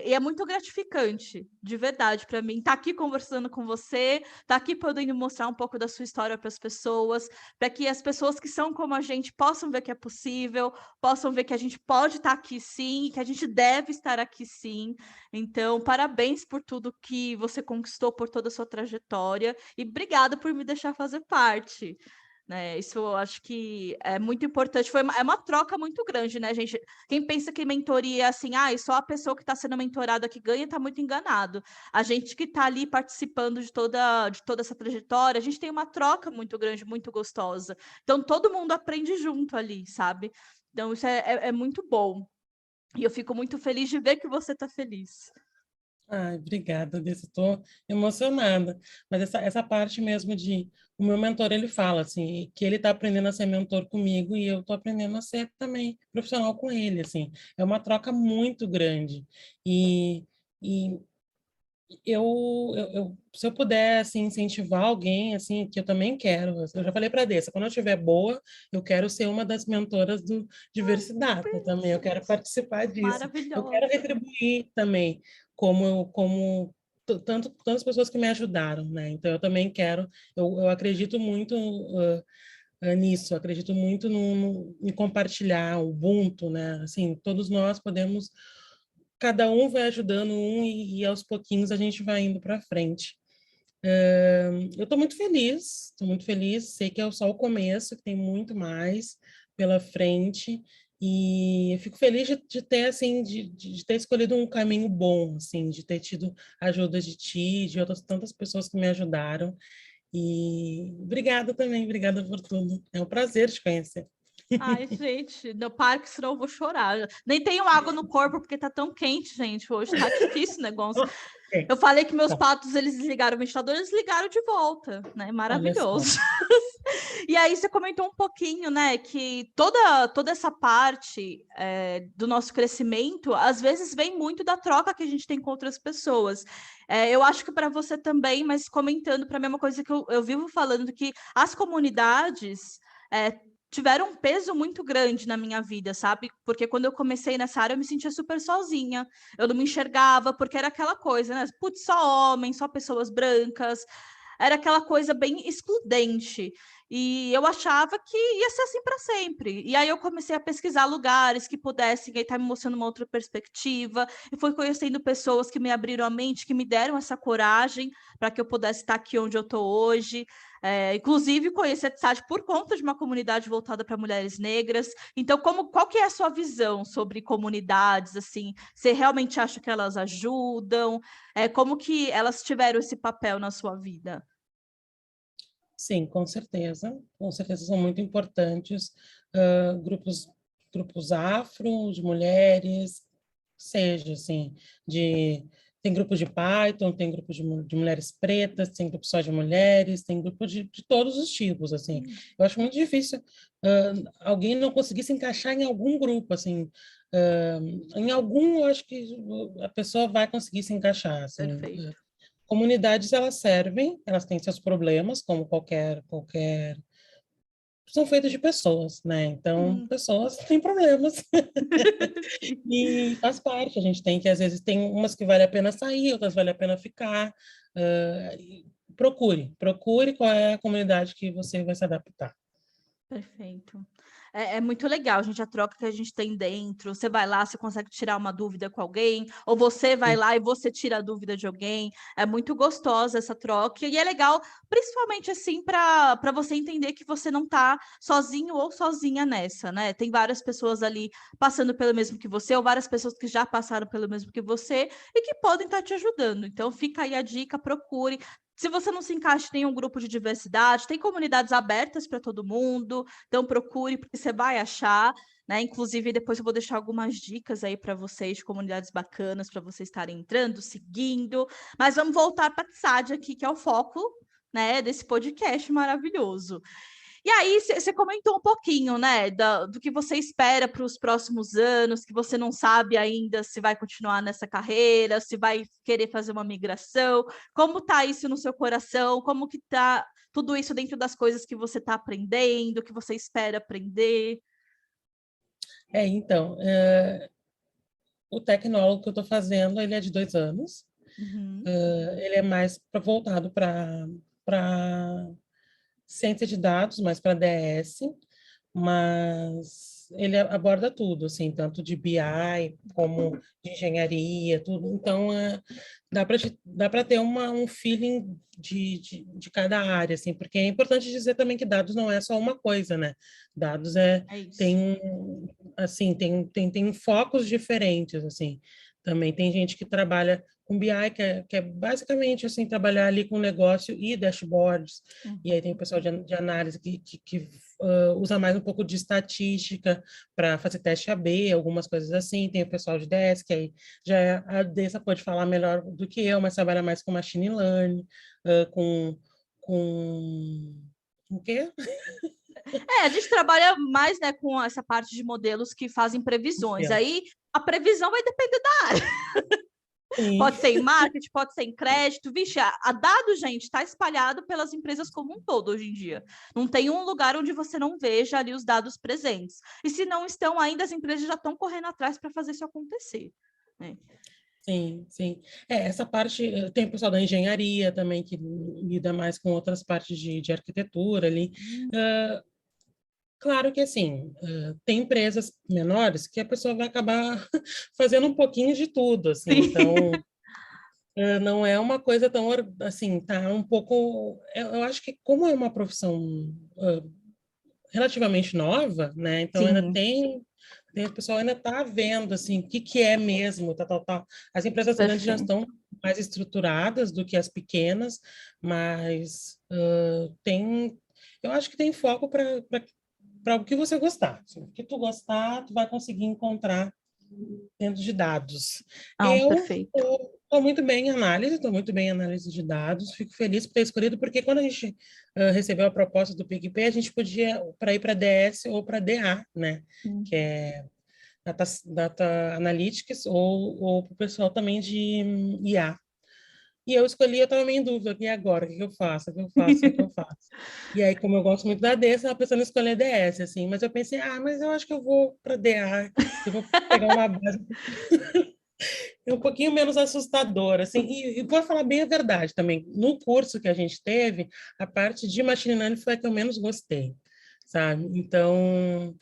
E é muito gratificante, de verdade, para mim, estar aqui conversando com você, estar aqui podendo mostrar um pouco da sua história para as pessoas, para que as pessoas que são como a gente possam ver que é possível, possam ver que a gente pode estar aqui sim, que a gente deve estar aqui sim. Então, parabéns por tudo que você conquistou, por toda a sua trajetória, e obrigada por me deixar fazer parte. Né, isso eu acho que é muito importante. É uma troca muito grande, né, gente? Quem pensa que mentoria é assim, só a pessoa que está sendo mentorada que ganha, está muito enganado. A gente que está ali participando de toda essa trajetória, a gente tem uma troca muito grande, muito gostosa. Então, todo mundo aprende junto ali, sabe? Então, isso é muito bom. E eu fico muito feliz de ver que você está feliz. Ai, obrigada, Dessa. Estou emocionada. Mas essa parte mesmo de... O meu mentor, ele fala assim, que ele está aprendendo a ser mentor comigo e eu estou aprendendo a ser também profissional com ele, assim. É uma troca muito grande. E se eu puder, assim, incentivar alguém, assim, que eu também quero. Eu já falei para a Dessa, quando eu estiver boa, eu quero ser uma das mentoras do Diversidade também. Eu quero participar disso. Eu quero Maravilhosa. retribuir também, tantas pessoas que me ajudaram, né? Então, eu também quero, eu acredito muito nisso, eu acredito muito em compartilhar o Ubuntu, né? Assim, todos nós podemos, cada um vai ajudando um e aos pouquinhos a gente vai indo para frente. Eu estou muito feliz, sei que é só o começo, que tem muito mais pela frente, e eu fico feliz de ter, assim, de ter escolhido um caminho bom, assim, de ter tido a ajuda de ti, de outras tantas pessoas que me ajudaram, e obrigada também, obrigada por tudo, é um prazer te conhecer. Ai, gente, no parque, senão eu vou chorar. Nem tenho água no corpo porque tá tão quente, gente. Hoje tá difícil o negócio. Ok, Eu falei que meus tá, patos, eles desligaram o ventilador, eles ligaram de volta, né? olha só. Maravilhoso. E aí você comentou um pouquinho, né, que toda essa parte do nosso crescimento, às vezes vem muito da troca que a gente tem com outras pessoas. Eu acho que para você também, mas comentando para mim é uma coisa que eu vivo falando, que as comunidades tiveram um peso muito grande na minha vida, sabe? Porque quando eu comecei nessa área, eu me sentia super sozinha. Eu não me enxergava, porque era aquela coisa, né? Putz, só homens, só pessoas brancas. Era aquela coisa bem excludente. E eu achava que ia ser assim para sempre. E aí eu comecei a pesquisar lugares que pudessem estar me mostrando uma outra perspectiva. E fui conhecendo pessoas que me abriram a mente, que me deram essa coragem para que eu pudesse estar aqui onde eu estou hoje. Inclusive, conheci a TSAD por conta de uma comunidade voltada para mulheres negras. Então, qual que é a sua visão sobre comunidades? Assim, você realmente acha que elas ajudam? Como que elas tiveram esse papel na sua vida? Sim, com certeza são muito importantes, grupos, grupos afro, de mulheres, seja assim, tem grupos de Python, tem grupos de mulheres pretas, tem grupos só de mulheres, tem grupos de todos os tipos, assim. Eu acho muito difícil alguém não conseguir se encaixar em algum grupo, assim, em algum, eu acho que a pessoa vai conseguir se encaixar, assim. Perfeito. Comunidades, elas servem, elas têm seus problemas, como qualquer... São feitas de pessoas, né? Então, Sim. pessoas têm problemas. Sim. E faz parte, a gente tem que, às vezes, tem umas que vale a pena sair, outras vale a pena ficar. Procure qual é a comunidade que você vai se adaptar. Perfeito. É muito legal, gente, a troca que a gente tem dentro. Você vai lá, você consegue tirar uma dúvida com alguém, ou você vai Sim, lá e você tira a dúvida de alguém. É muito gostosa essa troca. E é legal, principalmente assim, para você entender que você não está sozinho ou sozinha nessa, né? Tem várias pessoas ali passando pelo mesmo que você, ou várias pessoas que já passaram pelo mesmo que você e que podem estar te ajudando. Então, fica aí a dica, procure. Se você não se encaixa em nenhum grupo de diversidade, tem comunidades abertas para todo mundo, então procure, porque você vai achar, né? Inclusive, depois eu vou deixar algumas dicas aí para vocês de comunidades bacanas para vocês estarem entrando, seguindo. Mas vamos voltar para a TSAD aqui, que é o foco, né, desse podcast maravilhoso. E aí, você comentou um pouquinho, né, do que você espera para os próximos anos, que você não sabe ainda se vai continuar nessa carreira, se vai querer fazer uma migração. Como está isso no seu coração? Como que está tudo isso dentro das coisas que você está aprendendo, que você espera aprender? então, o tecnólogo que eu estou fazendo, ele é de 2 anos. Uhum. Ele é mais voltado para ciência de dados, mais para DS, mas ele aborda tudo, assim, tanto de BI como de engenharia, tudo. Então, dá para ter um feeling de cada área, assim, porque é importante dizer também que dados não é só uma coisa, né? Dados É isso. tem, assim, tem focos diferentes, assim. Também tem gente que trabalha com BI, que é basicamente, assim, trabalhar ali com negócio e dashboards. E aí tem o Uhum. pessoal de análise que usa mais um pouco de estatística para fazer teste AB, algumas coisas assim. Tem o pessoal de DS, que aí a Dessa pode falar melhor do que eu, mas trabalha mais com machine learning, com o quê? A gente trabalha mais, né, com essa parte de modelos que fazem previsões. Aí a previsão vai depender da área. Sim, Pode ser em marketing, pode ser em crédito. Vixe, a dado, gente, está espalhado pelas empresas como um todo hoje em dia. Não tem um lugar onde você não veja ali os dados presentes. E se não estão ainda, as empresas já estão correndo atrás para fazer isso acontecer, né? sim, sim. Essa parte, tem o pessoal da engenharia também, que lida mais com outras partes de arquitetura ali. Uh, Claro que, assim, tem empresas menores que a pessoa vai acabar fazendo um pouquinho de tudo, assim, Sim. então não é uma coisa tão, assim, tá um pouco... Eu acho que como é uma profissão relativamente nova, né, então ainda Sim, o pessoal ainda está vendo, assim, o que que é mesmo, tal, tal, tal. As empresas grandes já perfeito. estão mais estruturadas do que as pequenas, mas eu acho que tem foco para o que você gostar. Assim, o que tu gostar, tu vai conseguir encontrar dentro de dados. Não, Eu perfeito. estou muito bem em análise, estou muito bem em análise de dados, fico feliz por ter escolhido, porque quando a gente recebeu a proposta do PicPay, a gente podia para ir para DS ou para DA, né? Que é Data Analytics, ou para o pessoal também de IA. E eu escolhi, eu estava meio em dúvida, e agora? O que eu faço? O que eu faço? O que eu faço? E aí, como eu gosto muito da D, eu estava pensando em escolher DS, assim, mas eu pensei, mas eu acho que eu vou para DA, eu vou pegar uma base um pouquinho menos assustadora, assim, e vou falar bem a verdade também, no curso que a gente teve, a parte de machine learning foi a que eu menos gostei, sabe? Então,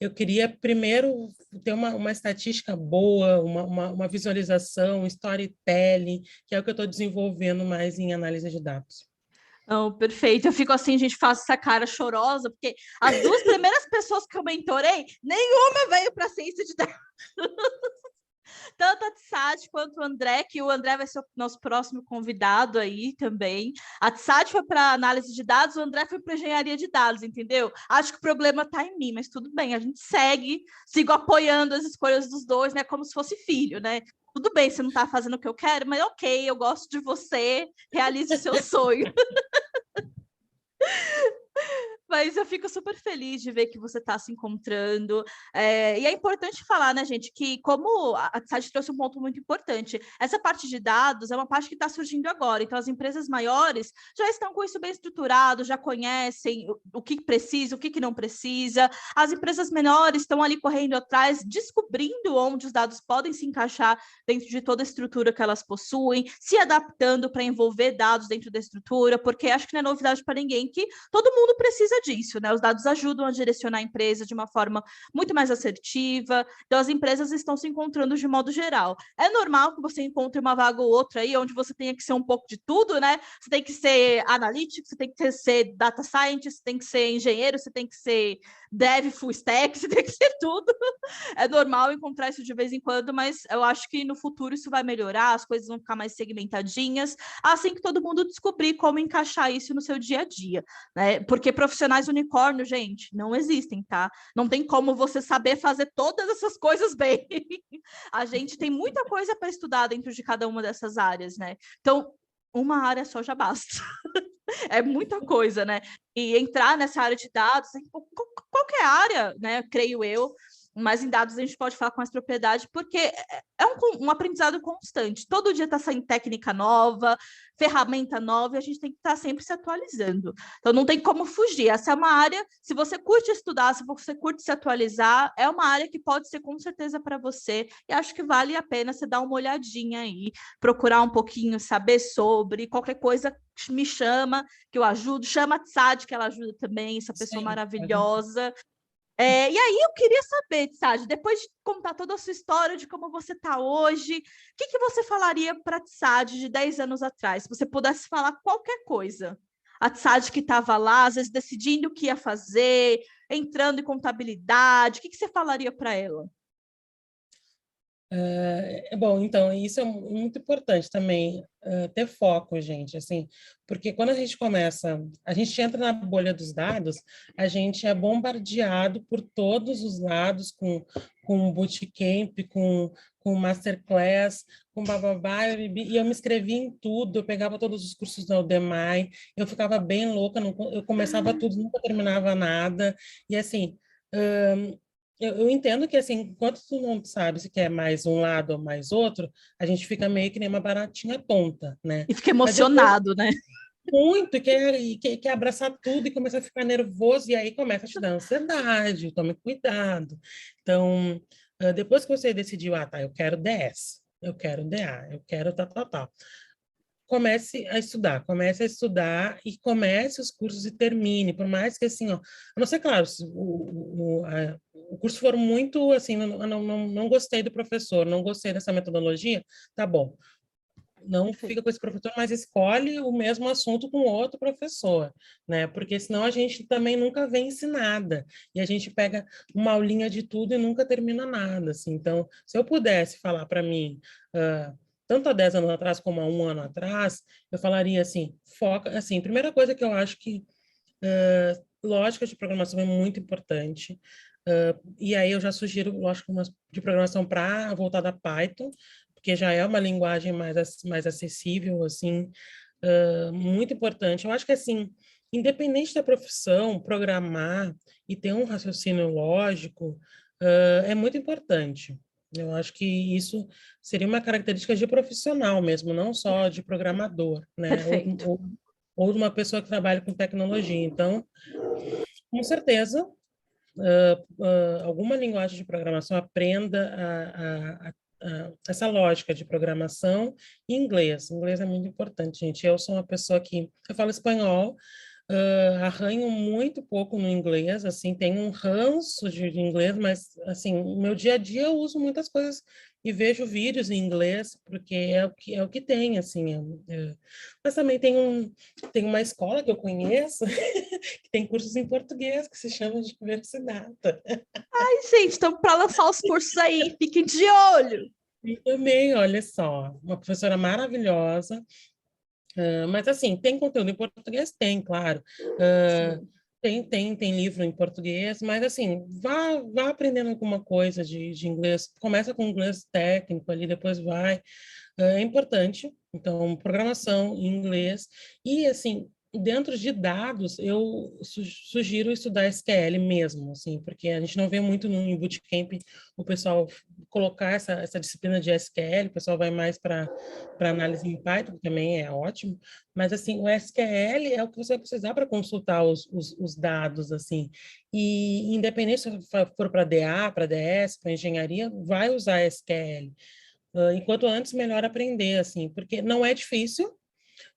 eu queria primeiro ter uma estatística boa, uma visualização, um storytelling, que é o que eu estou desenvolvendo mais em análise de dados. Não, perfeito. Eu fico assim, gente, faço essa cara chorosa, porque as duas primeiras pessoas que eu mentorei, nenhuma veio para ciência de dados. Tanto a Tsad quanto o André, que o André vai ser o nosso próximo convidado aí também. A Tsad foi para análise de dados, o André foi para engenharia de dados, entendeu? Acho que o problema está em mim, mas tudo bem, a gente sigo apoiando as escolhas dos dois, né? Como se fosse filho, né? Tudo bem, você não está fazendo o que eu quero, mas ok, eu gosto de você, realize o seu sonho. Mas eu fico super feliz de ver que você está se encontrando. E é importante falar, né, gente, que como a Tsad trouxe um ponto muito importante, essa parte de dados é uma parte que está surgindo agora. Então, as empresas maiores já estão com isso bem estruturado, já conhecem o que precisa, o que não precisa. As empresas menores estão ali correndo atrás, descobrindo onde os dados podem se encaixar dentro de toda a estrutura que elas possuem, se adaptando para envolver dados dentro da estrutura, porque acho que não é novidade para ninguém que todo mundo precisa disso, né? Os dados ajudam a direcionar a empresa de uma forma muito mais assertiva. Então, as empresas estão se encontrando de modo geral. É normal que você encontre uma vaga ou outra aí, onde você tenha que ser um pouco de tudo, né? Você tem que ser analítico, você tem que ser data scientist, você tem que ser engenheiro, você tem que ser dev full stack, você tem que ser tudo. É normal encontrar isso de vez em quando, mas eu acho que no futuro isso vai melhorar, as coisas vão ficar mais segmentadinhas, assim que todo mundo descobrir como encaixar isso no seu dia a dia, né? Porque profissionais unicórnio, gente, não existem, tá? Não tem como você saber fazer todas essas coisas bem. A gente tem muita coisa para estudar dentro de cada uma dessas áreas, né? Então, uma área só já basta. É muita coisa, né? E entrar nessa área de dados, em qualquer área, né? Creio eu, mas em dados a gente pode falar com mais propriedade, porque é um aprendizado constante. Todo dia está saindo técnica nova, ferramenta nova, e a gente tem que estar sempre se atualizando. Então não tem como fugir. Essa é uma área, se você curte estudar, se você curte se atualizar, é uma área que pode ser com certeza para você, e acho que vale a pena você dar uma olhadinha aí, procurar um pouquinho, saber sobre, qualquer coisa me chama, que eu ajudo, chama a Tsad, que ela ajuda também, essa pessoa Sim, maravilhosa. E aí eu queria saber, Tsad, depois de contar toda a sua história de como você está hoje, o que você falaria para a Tsad de 10 anos atrás? Se você pudesse falar qualquer coisa. A Tsad que estava lá, às vezes decidindo o que ia fazer, entrando em contabilidade, o que você falaria para ela? Bom, então, isso é muito importante também, ter foco, gente, assim, porque quando a gente começa, a gente entra na bolha dos dados, a gente é bombardeado por todos os lados, com bootcamp, com masterclass, com bababá, e eu me inscrevi em tudo, eu pegava todos os cursos da Udemy, eu ficava bem louca, eu começava tudo, nunca terminava nada, e assim, eu entendo que, assim, enquanto tu não sabe se quer mais um lado ou mais outro, a gente fica meio que nem uma baratinha tonta, né? E fica Mas depois, emocionado, né? muito, e quer abraçar tudo e começa a ficar nervoso, e aí começa a te dar ansiedade, tome cuidado. Então, depois que você decidiu, tá, eu quero DS, eu quero DA, eu quero tal, tal, tal, comece a estudar e comece os cursos e termine, por mais que assim, ó, a não ser claro, se o curso for muito assim, não gostei do professor, não gostei dessa metodologia, tá bom, não Perfeito. fica com esse professor, mas escolhe o mesmo assunto com outro professor, né? Porque senão a gente também nunca vence nada e a gente pega uma aulinha de tudo e nunca termina nada, assim. Então, se eu pudesse falar para mim, tanto há 10 anos atrás como há um ano atrás, eu falaria assim, foca, assim, primeira coisa que eu acho que lógica de programação é muito importante. E aí eu já sugiro lógica de programação para voltada a Python, porque já é uma linguagem mais acessível, assim, muito importante. Eu acho que, assim, independente da profissão, programar e ter um raciocínio lógico, é muito importante. Eu acho que isso seria uma característica de profissional mesmo, não só de programador, né? Perfeito. Ou de uma pessoa que trabalha com tecnologia. Então, com certeza, alguma linguagem de programação, aprenda essa lógica de programação e inglês. Inglês é muito importante, gente. Eu sou uma pessoa que eu falo espanhol, arranho muito pouco no inglês, assim, tenho um ranço de inglês, mas, assim, no meu dia a dia eu uso muitas coisas e vejo vídeos em inglês, porque é o que tem, assim. Mas também tem uma escola que eu conheço que tem cursos em português, que se chama de Universidade. Ai, gente, então para lançar os cursos aí, fiquem de olho. E também, olha só, uma professora maravilhosa. Mas, assim, tem conteúdo em português? Tem, claro. Ah, Sim, tem livro em português, mas, assim, vá aprendendo alguma coisa de inglês. Começa com inglês técnico ali, depois vai. É importante. Então, programação em inglês. E, assim, dentro de dados, eu sugiro estudar SQL mesmo, assim, porque a gente não vê muito no bootcamp o pessoal colocar essa disciplina de SQL, o pessoal vai mais para análise em Python, que também é ótimo, mas, assim, o SQL é o que você vai precisar para consultar os dados, assim, e independente se for para DA, para DS, para engenharia, vai usar SQL. Enquanto antes, melhor aprender, assim, porque não é difícil,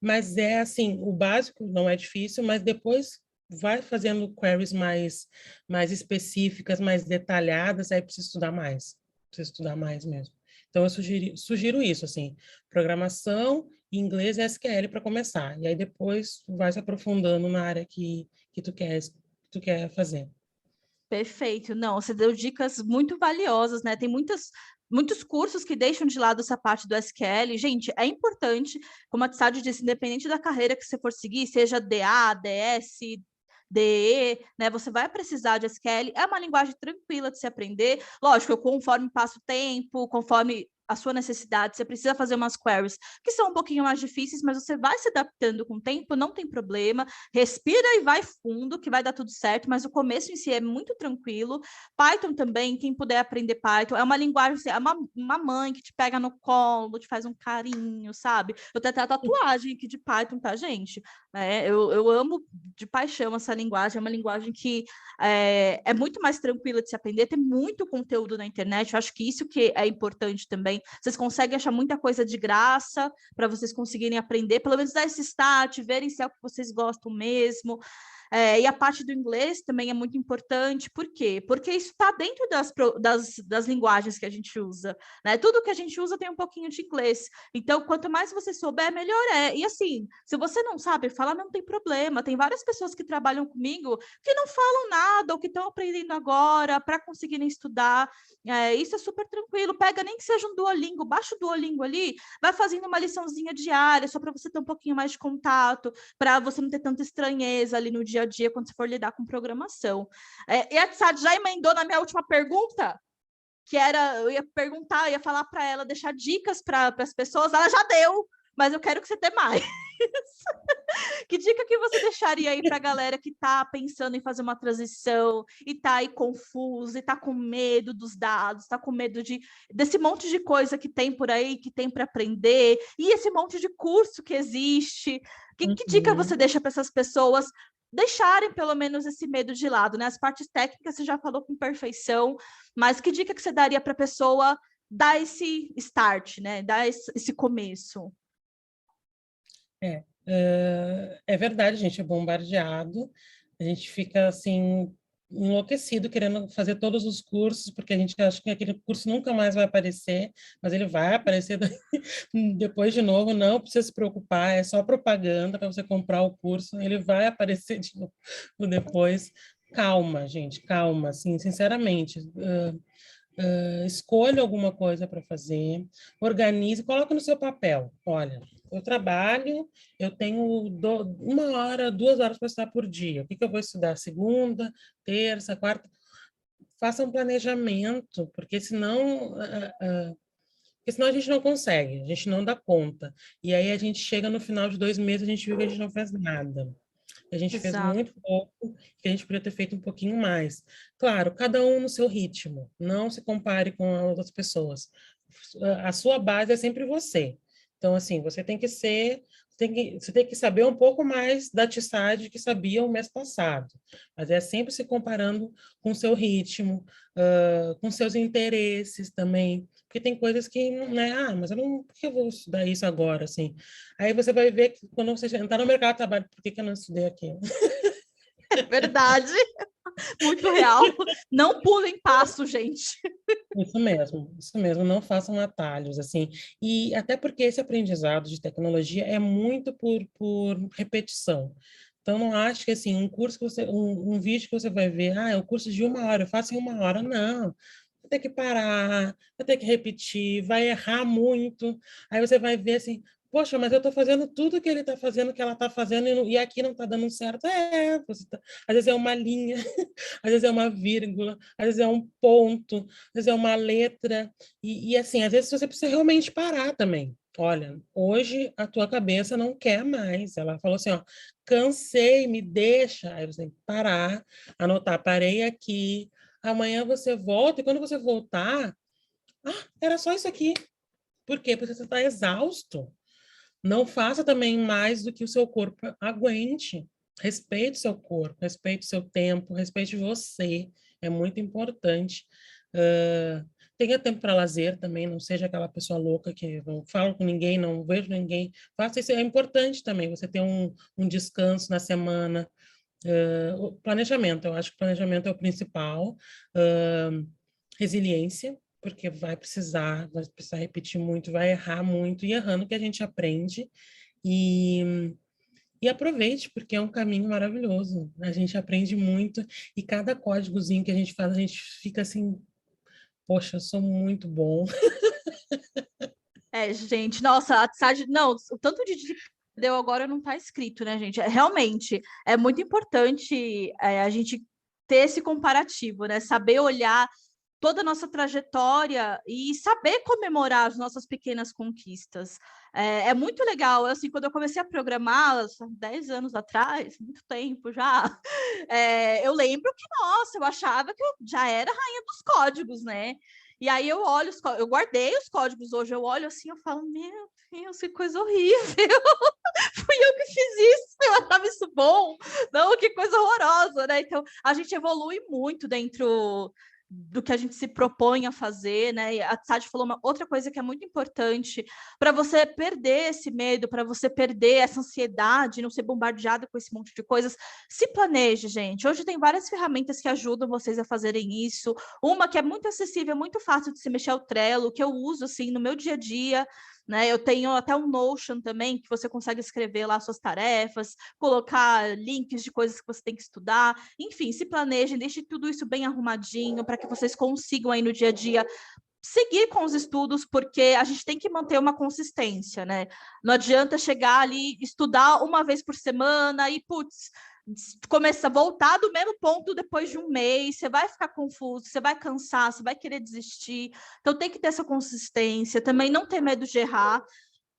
mas é assim, o básico não é difícil, mas depois vai fazendo queries mais específicas, mais detalhadas, aí precisa estudar mais mesmo. Então, eu sugiro isso, assim, programação, inglês e SQL para começar, e aí depois vai se aprofundando na área que tu quer fazer. perfeito. Não, você deu dicas muito valiosas, né? Tem muitos cursos que deixam de lado essa parte do SQL. Gente, é importante, como a Tsad disse, independente da carreira que você for seguir, seja DA, DS, DE, né? Você vai precisar de SQL. É uma linguagem tranquila de se aprender. Lógico, conforme passa o tempo, conforme a sua necessidade, você precisa fazer umas queries que são um pouquinho mais difíceis, mas você vai se adaptando com o tempo, não tem problema. Respira e vai fundo, que vai dar tudo certo, mas o começo em si é muito tranquilo. Python também, quem puder aprender Python, é uma linguagem, assim, é uma mãe que te pega no colo, te faz um carinho, sabe? Eu tenho até a tatuagem aqui de Python, tá, gente? Eu amo de paixão essa linguagem, é uma linguagem que é muito mais tranquila de se aprender, tem muito conteúdo na internet, eu acho que isso que é importante também. Vocês conseguem achar muita coisa de graça para vocês conseguirem aprender, pelo menos dar esse start, verem se é o que vocês gostam mesmo. E a parte do inglês também é muito importante. Por quê? Porque isso está dentro das linguagens que a gente usa, né? Tudo que a gente usa tem um pouquinho de inglês. Então, quanto mais você souber, melhor é. E assim, se você não sabe falar, não tem problema. Tem várias pessoas que trabalham comigo que não falam nada ou que estão aprendendo agora para conseguirem estudar. Isso é super tranquilo. Pega nem que seja um Duolingo, baixa o Duolingo ali, vai fazendo uma liçãozinha diária só para você ter um pouquinho mais de contato, para você não ter tanta estranheza ali no dia a dia quando você for lidar com programação. E a Tsad já emendou na minha última pergunta, que era, eu ia perguntar, eu ia falar para ela deixar dicas para as pessoas, ela já deu, mas eu quero que você tenha mais. Que dica que você deixaria aí para a galera que está pensando em fazer uma transição e está aí confuso, e está com medo dos dados, está com medo desse monte de coisa que tem por aí, que tem para aprender, e esse monte de curso que existe? Que dica você deixa para essas pessoas deixarem pelo menos esse medo de lado, né? As partes técnicas você já falou com perfeição, mas que dica que você daria para a pessoa dar esse start, né? Dar esse começo? É verdade, a gente é bombardeado, a gente fica assim enlouquecido querendo fazer todos os cursos, porque a gente acha que aquele curso nunca mais vai aparecer, mas ele vai aparecer depois de novo, não precisa se preocupar, é só propaganda para você comprar o curso, ele vai aparecer de novo depois. Calma, gente, calma, assim, sinceramente. Escolha alguma coisa para fazer, organize, coloque no seu papel. Olha, eu trabalho, eu tenho 1 hora, 2 horas para estudar por dia. O que eu vou estudar? Segunda, terça, quarta? Faça um planejamento, porque senão a gente não consegue, a gente não dá conta. E aí a gente chega no final de 2 meses, a gente viu que a gente não fez nada. A gente fez Exato. muito pouco, que a gente poderia ter feito um pouquinho mais. Claro, cada um no seu ritmo. Não se compare com as outras pessoas. A sua base é sempre você. Então, assim, você tem que saber um pouco mais da TISAD que sabia o mês passado. Mas é sempre se comparando com o seu ritmo, com seus interesses também. Porque tem coisas que, né, mas eu não, por que eu vou estudar isso agora, assim? Aí você vai ver que quando você entrar no mercado de trabalho, por que eu não estudei aquilo? É verdade. Muito real. Não pulem passo, gente. Isso mesmo, não façam atalhos, assim. E até porque esse aprendizado de tecnologia é muito por repetição. Então, não acho que, assim, um vídeo que você vai ver, é um curso de 1 hora, eu faço em 1 hora. Não, vai ter que parar, vai ter que repetir, vai errar muito. Aí você vai ver assim, poxa, mas eu estou fazendo tudo que ele está fazendo, que ela está fazendo, e aqui não está dando certo. Às vezes é uma linha, às vezes é uma vírgula, às vezes é um ponto, às vezes é uma letra. E assim, às vezes você precisa realmente parar também. Olha, hoje a tua cabeça não quer mais. Ela falou assim, ó, cansei, me deixa. Aí você tem que parar, anotar, parei aqui. Amanhã você volta, e quando você voltar, era só isso aqui. Por quê? Porque você está exausto. Não faça também mais do que o seu corpo aguente. Respeite o seu corpo, respeite o seu tempo, respeite você. É muito importante. Tenha tempo para lazer também, não seja aquela pessoa louca que não fala com ninguém, não vejo ninguém. Faça isso, é importante também, você ter um descanso na semana. O planejamento, eu acho que o planejamento é o principal. Resiliência, porque vai precisar repetir muito, vai errar muito, e errando que a gente aprende. E, e aproveite, porque é um caminho maravilhoso. A gente aprende muito, e cada códigozinho que a gente faz, a gente fica assim, poxa, eu sou muito bom. Gente, nossa, a Tsad, não, o tanto de dica que deu agora não está escrito, né, gente? Realmente, é muito importante a gente ter esse comparativo, né? Saber olhar toda a nossa trajetória e saber comemorar as nossas pequenas conquistas. É muito legal, assim, quando eu comecei a programar, 10 anos atrás, muito tempo já, eu lembro que, nossa, eu achava que eu já era rainha dos códigos, né? E aí eu olho, eu guardei os códigos hoje, eu olho assim, eu falo, meu Deus, que coisa horrível, fui eu que fiz isso, eu achava isso bom, não, que coisa horrorosa, né? Então, a gente evolui muito do que a gente se propõe a fazer, né? E a Tsad falou uma outra coisa que é muito importante para você perder esse medo, para você perder essa ansiedade, não ser bombardeado com esse monte de coisas. Se planeje, gente. Hoje tem várias ferramentas que ajudam vocês a fazerem isso. Uma que é muito acessível, muito fácil de se mexer, é o Trello, que eu uso assim no meu dia a dia. Né? Eu tenho até um Notion também, que você consegue escrever lá suas tarefas, colocar links de coisas que você tem que estudar. Enfim, se planejem, deixe tudo isso bem arrumadinho para que vocês consigam aí no dia a dia seguir com os estudos, porque a gente tem que manter uma consistência, né? Não adianta chegar ali, estudar uma vez por semana e, putz, começa a voltar do mesmo ponto depois de um mês, você vai ficar confuso, você vai cansar, você vai querer desistir. Então tem que ter essa consistência, também não ter medo de errar.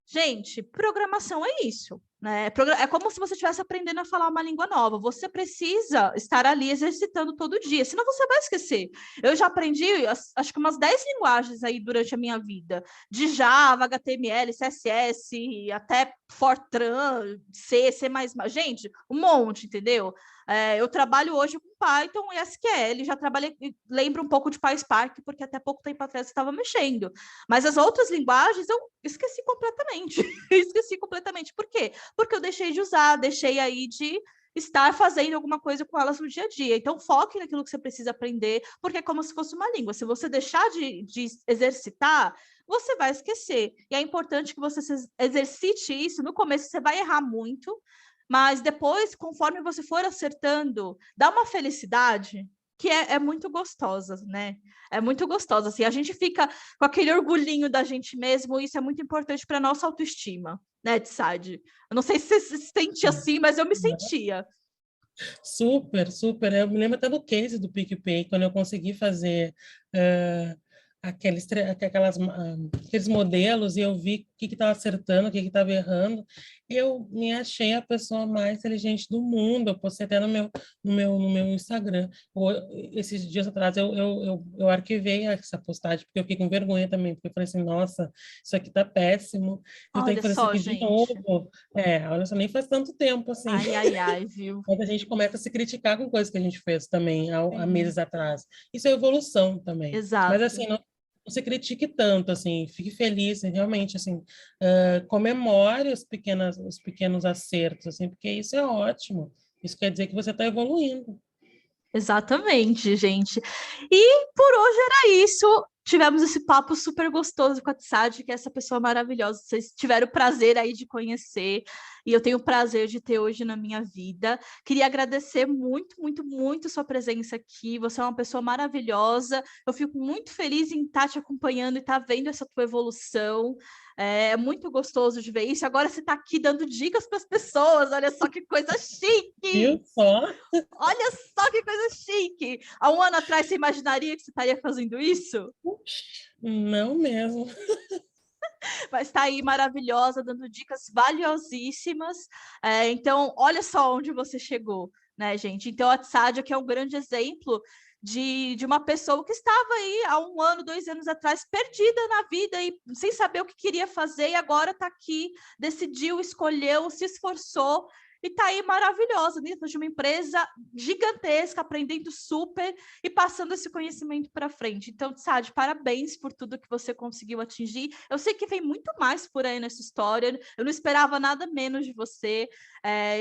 Gente, programação é isso, né? É como se você estivesse aprendendo a falar uma língua nova. Você precisa estar ali exercitando todo dia, senão você vai esquecer. Eu já aprendi, acho que umas 10 linguagens aí durante a minha vida, de Java, HTML, CSS, até Fortran, C++. Gente, um monte, entendeu? Eu trabalho hoje com Python e SQL, já trabalhei, lembro um pouco de PySpark, porque até pouco tempo atrás eu estava mexendo. Mas as outras linguagens eu esqueci completamente. Esqueci completamente. Por quê? Porque eu deixei de usar, deixei aí de estar fazendo alguma coisa com elas no dia a dia. Então, foque naquilo que você precisa aprender, porque é como se fosse uma língua. Se você deixar de exercitar, você vai esquecer. E é importante que você exercite isso. No começo, você vai errar muito, mas depois, conforme você for acertando, dá uma felicidade que é muito gostosa, né? É muito gostosa. Assim, a gente fica com aquele orgulhinho da gente mesmo, e isso é muito importante para a nossa autoestima, né, Tsad? Eu não sei se você se sente assim, mas eu me sentia. Super, super. Eu me lembro até do case do PicPay, quando eu consegui fazer aqueles modelos e eu vi o que estava acertando, o que estava errando. Eu me achei a pessoa mais inteligente do mundo. Eu postei até no meu Instagram. Esses dias atrás eu arquivei essa postagem, porque eu fiquei com vergonha também, porque eu falei assim, nossa, isso aqui tá péssimo. Eu tenho Olha que fazer isso só, aqui de gente. novo. Olha só, nem faz tanto tempo assim. Ai, ai, ai, viu? Mas a gente começa a se criticar com coisas que a gente fez também há Sim, meses atrás. Isso é evolução também. Mas exato. assim, não se critique tanto, assim, fique feliz, realmente, assim, comemore os pequenos acertos, assim, porque isso é ótimo. Isso quer dizer que você está evoluindo. Exatamente, gente. E por hoje era isso. Tivemos esse papo super gostoso com a Tsad, que é essa pessoa maravilhosa. Vocês tiveram o prazer aí de conhecer, e eu tenho o prazer de ter hoje na minha vida. Queria agradecer muito, muito, muito sua presença aqui. Você é uma pessoa maravilhosa. Eu fico muito feliz em estar te acompanhando e estar vendo essa tua evolução. É muito gostoso de ver isso. Agora você está aqui dando dicas para as pessoas. Olha só que coisa chique! Viu só? Olha só que coisa chique! Há um ano atrás você imaginaria que você estaria fazendo isso? Não mesmo. Mas está aí maravilhosa, dando dicas valiosíssimas. Então, olha só onde você chegou, né, gente? Então, a Tsadia, que é um grande exemplo de uma pessoa que estava aí há um ano, 2 anos atrás, perdida na vida e sem saber o que queria fazer, e agora está aqui, decidiu, escolheu, se esforçou. E está aí maravilhosa, dentro de uma empresa gigantesca, aprendendo super e passando esse conhecimento para frente. Então, Tsad, parabéns por tudo que você conseguiu atingir. Eu sei que vem muito mais por aí nessa história. Eu não esperava nada menos de você.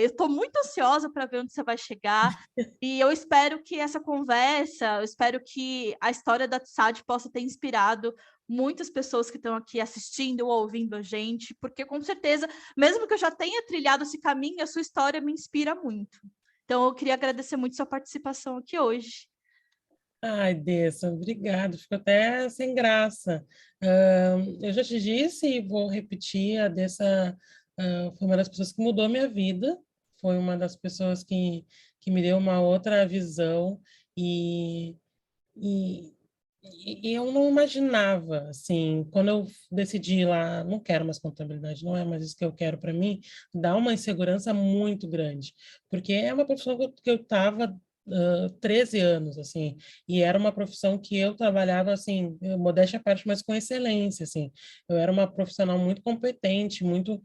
Eu estou muito ansiosa para ver onde você vai chegar. E eu espero que essa conversa, eu espero que a história da Tsad possa ter inspirado muitas pessoas que estão aqui assistindo ou ouvindo a gente, porque com certeza, mesmo que eu já tenha trilhado esse caminho, a sua história me inspira muito. Então, eu queria agradecer muito sua participação aqui hoje. Ai, Dessa, obrigado. Fico até sem graça. Eu já te disse e vou repetir, a Dessa foi uma das pessoas que mudou a minha vida, foi uma das pessoas que me deu uma outra visão e, e, e eu não imaginava, assim, quando eu decidi ir lá, não quero mais contabilidade, não é mais isso que eu quero para mim, dá uma insegurança muito grande, porque é uma profissão que eu estava 13 anos, assim, e era uma profissão que eu trabalhava, assim, modéstia à parte, mas com excelência, assim. Eu era uma profissional muito competente, muito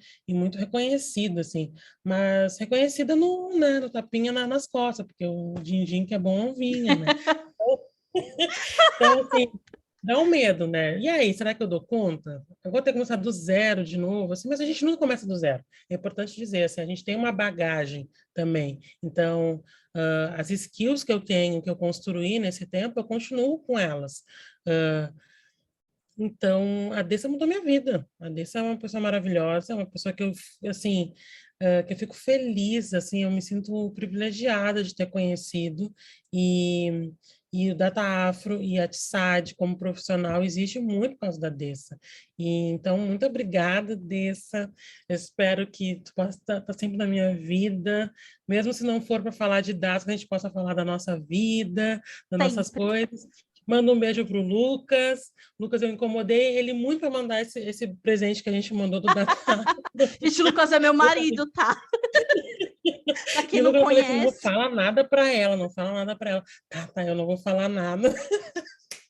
reconhecida, assim, mas reconhecida no tapinha nas costas, porque o din-din que é bom não vinha, né? Então, assim, dá um medo, né? E aí, será que eu dou conta? Eu vou ter que começar do zero de novo, assim, mas a gente nunca começa do zero. É importante dizer, assim, a gente tem uma bagagem também. Então, as skills que eu tenho, que eu construí nesse tempo, eu continuo com elas. Ah, então, a Dessa mudou minha vida. A Dessa é uma pessoa maravilhosa, é uma pessoa que eu, assim, que eu fico feliz, assim, eu me sinto privilegiada de ter conhecido. E o Data Afro e a TSAD como profissional existe muito por causa da Dessa. E, então, muito obrigada, Dessa. Eu espero que tu possa estar sempre na minha vida, mesmo se não for para falar de dados, que a gente possa falar da nossa vida, das nossas Sempre. coisas. Manda um beijo para o Lucas. Lucas, eu incomodei ele muito para mandar esse presente que a gente mandou do Data. Gente, Lucas é meu marido, tá? Pra quem E o não Lucas, eu falei assim, não conhece. fala nada para ela, não fala nada para ela. Tá, eu não vou falar nada.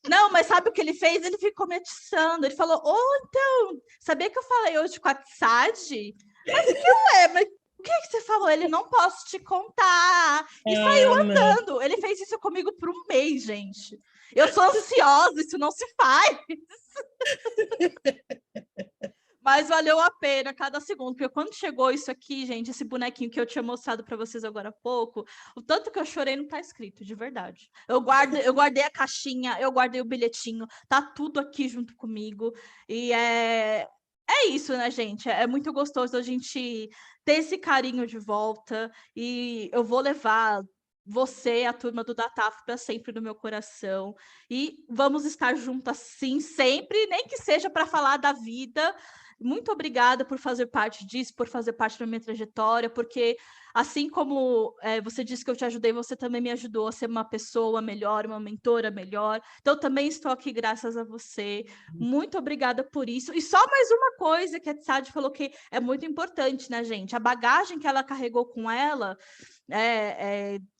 Não, mas sabe o que ele fez? Ele ficou me atiçando. Ele falou: então, sabia que eu falei hoje com a Tsad? Mas o que é? Mas o que você falou? Ele não posso te contar. E saiu Ah, não. andando. Ele fez isso comigo por um mês, gente. Eu sou ansiosa, isso não se faz. Mas valeu a pena cada segundo, porque quando chegou isso aqui, gente, esse bonequinho que eu tinha mostrado para vocês agora há pouco, o tanto que eu chorei não tá escrito, de verdade. Eu guardei a caixinha, eu guardei o bilhetinho, tá tudo aqui junto comigo. E é isso, né, gente? É muito gostoso a gente ter esse carinho de volta. E eu vou levar você, a turma do Dataf, para sempre no meu coração. E vamos estar juntas, sim, sempre, nem que seja para falar da vida. Muito obrigada por fazer parte disso, por fazer parte da minha trajetória, porque assim como você disse que eu te ajudei, você também me ajudou a ser uma pessoa melhor, uma mentora melhor. Então, também estou aqui graças a você. Muito obrigada por isso. E só mais uma coisa que a Tsad falou que é muito importante, né, gente? A bagagem que ela carregou com ela,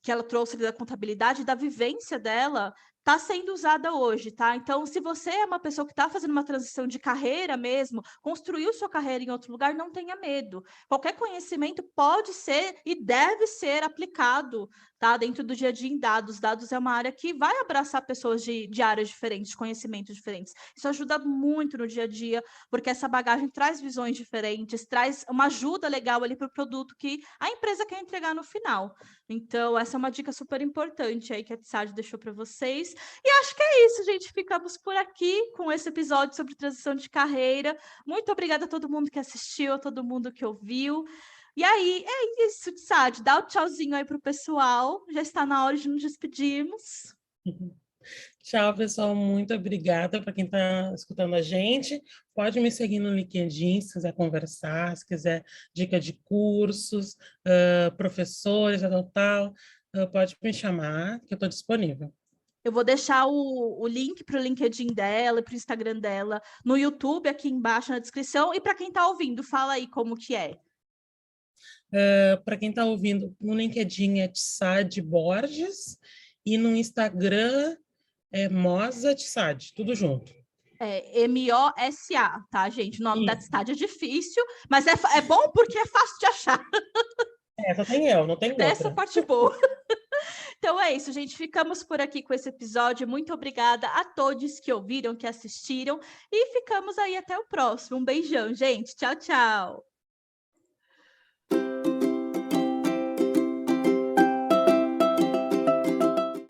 que ela trouxe da contabilidade, da vivência dela, está sendo usada hoje, tá? Então, se você é uma pessoa que está fazendo uma transição de carreira mesmo, construiu sua carreira em outro lugar, não tenha medo. Qualquer conhecimento pode ser e deve ser aplicado, tá? Dentro do dia a dia em dados. Dados é uma área que vai abraçar pessoas de áreas diferentes, de conhecimentos diferentes. Isso ajuda muito no dia a dia, porque essa bagagem traz visões diferentes, traz uma ajuda legal ali para o produto que a empresa quer entregar no final. Então, essa é uma dica super importante aí que a Tsad deixou para vocês. E acho que é isso, gente. Ficamos por aqui com esse episódio sobre transição de carreira. Muito obrigada a todo mundo que assistiu, a todo mundo que ouviu. E aí, é isso, Tsad. Dá o tchauzinho aí pro pessoal. Já está na hora de nos despedirmos. Tchau, pessoal. Muito obrigada para quem está escutando a gente. Pode me seguir no LinkedIn se quiser conversar, se quiser dica de cursos, professores, tal. Pode me chamar, que eu estou disponível. Eu vou deixar o link para o LinkedIn dela e para o Instagram dela no YouTube aqui embaixo na descrição. E para quem está ouvindo, fala aí como que é. Para quem está ouvindo, no LinkedIn é Tsad Borges e no Instagram é Moza Tsad, tudo junto. Mosa, tá, gente? O nome da Isso. cidade é difícil, mas é bom porque é fácil de achar. Só tem eu, não tem Essa outra. parte boa. Então é isso, gente. Ficamos por aqui com esse episódio. Muito obrigada a todos que ouviram, que assistiram. E ficamos aí até o próximo. Um beijão, gente. Tchau, tchau.